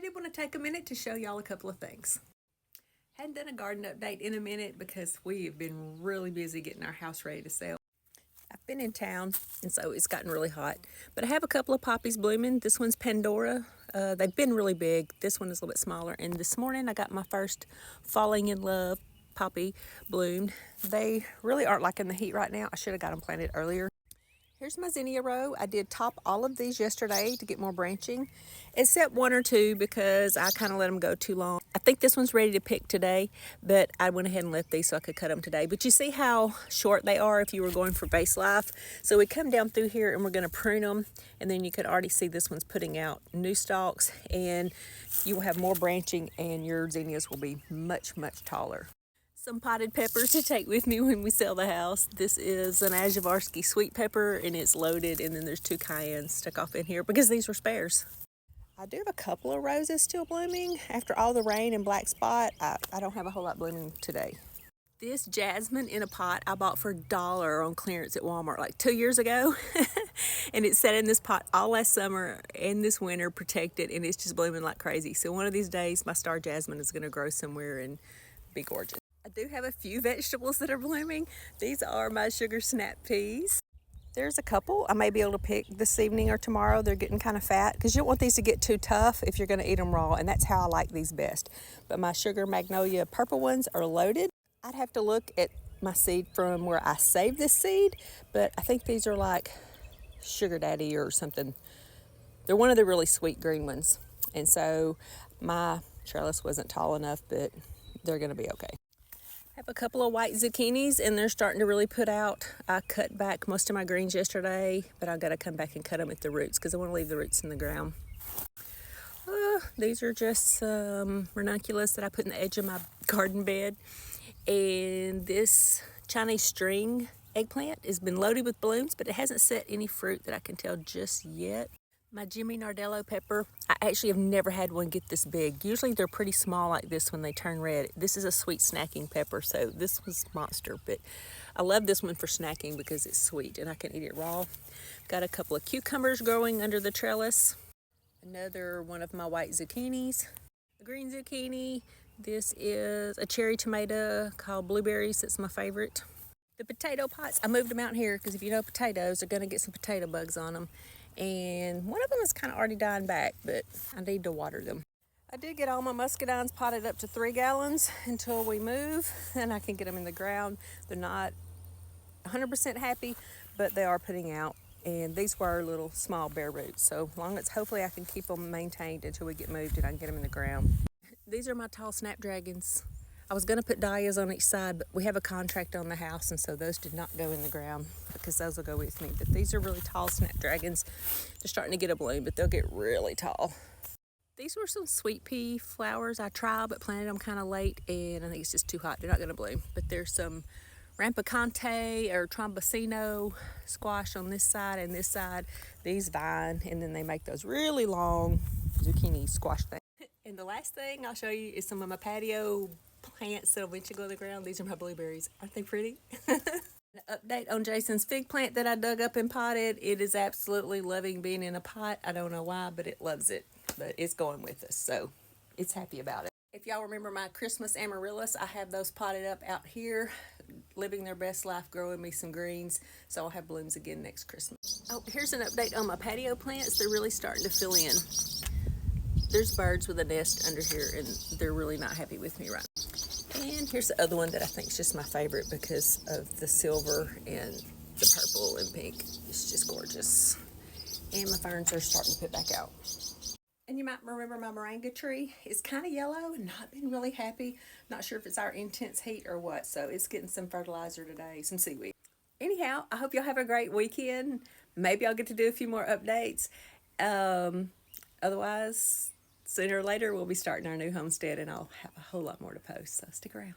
did want to take a minute to show y'all a couple of things. Hadn't done a garden update in a minute because we have been really busy getting our house ready to sell. I've been in town, and so it's gotten really hot. But I have a couple of poppies blooming. This one's Pandora. They've been really big. This one is a little bit smaller. And this morning I got my first falling in love poppy bloomed. They really aren't liking the heat right now. I should have got them planted earlier. Here's my zinnia row. I did top all of these yesterday to get more branching, except one or two because I kind of let them go too long. I think this one's ready to pick today, but I went ahead and left these so I could cut them today. But you see how short they are if you were going for vase life. So we come down through here and we're going to prune them, and then you could already see this one's putting out new stalks, and you will have more branching and your zinnias will be much, much taller. Some potted peppers to take with me when we sell the house. This is an Ajvarski sweet pepper, and it's loaded, and then there's 2 cayennes stuck off in here because these were spares. I do have a couple of roses still blooming. After all the rain and black spot, I don't have a whole lot blooming today. This jasmine in a pot I bought for $1 on clearance at Walmart like 2 years ago. And it sat in this pot all last summer and this winter protected, and it's just blooming like crazy. So one of these days my star jasmine is going to grow somewhere and be gorgeous. I do have a few vegetables that are blooming. These are my sugar snap peas. There's a couple I may be able to pick this evening or tomorrow. They're getting kind of fat because you don't want these to get too tough if you're going to eat them raw, and that's how I like these best. But my sugar magnolia purple ones are loaded. I'd have to look at my seed from where I saved this seed, but I think these are like Sugar Daddy or something. They're one of the really sweet green ones, and so my trellis wasn't tall enough, but they're going to be okay. I have a couple of white zucchinis, and they're starting to really put out. I cut back most of my greens yesterday, but I've got to come back and cut them at the roots because I want to leave the roots in the ground. These are just some ranunculus that I put in the edge of my garden bed. And this Chinese string eggplant has been loaded with blooms, but it hasn't set any fruit that I can tell just yet. My Jimmy Nardello pepper, I actually have never had one get this big. Usually they're pretty small like this when they turn red. This is a sweet snacking pepper, so this was monster. But I love this one for snacking because it's sweet and I can eat it raw. Got a couple of cucumbers growing under the trellis. Another one of my white zucchinis. A green zucchini. This is a cherry tomato called blueberries. That's my favorite. The potato pots, I moved them out here because if you know potatoes, they're going to get some potato bugs on them. And one of them is kind of already dying back, but I need to water them. I did get all my muscadines potted up to 3 gallons until we move, and I can get them in the ground. They're not 100% happy, but they are putting out. And these were little small bare roots, so long as hopefully I can keep them maintained until we get moved and I can get them in the ground. These are my tall snapdragons. I was going to put dahlias on each side, but we have a contract on the house, and so those did not go in the ground because those will go with me. But these are really tall snapdragons. They're starting to get a bloom, but they'll get really tall. These were some sweet pea flowers I tried, but planted them kind of late, and I think it's just too hot. They're not going to bloom. But there's some rampicante or trombocino squash on this side and this side. These vine, and then they make those really long zucchini squash things. And the last thing I'll show you is some of my patio plants that'll eventually go to the ground. These are my blueberries. Aren't they pretty? An update on Jason's fig plant that I dug up and potted. It is absolutely loving being in a pot. I don't know why, but it loves it. But it's going with us, so it's happy about it. If y'all remember my Christmas amaryllis, I have those potted up out here, living their best life, growing me some greens. So I'll have blooms again next Christmas. Oh, here's an update on my patio plants. They're really starting to fill in. There's birds with a nest under here, and they're really not happy with me right now. And here's the other one that I think is just my favorite because of the silver and the purple and pink. It's just gorgeous. And my ferns are starting to put back out. And you might remember my moringa tree. It's kind of yellow and not been really happy. Not sure if it's our intense heat or what, so it's getting some fertilizer today, some seaweed. Anyhow, I hope y'all have a great weekend. Maybe I'll get to do a few more updates. Otherwise, sooner or later, we'll be starting our new homestead, and I'll have a whole lot more to post, so stick around.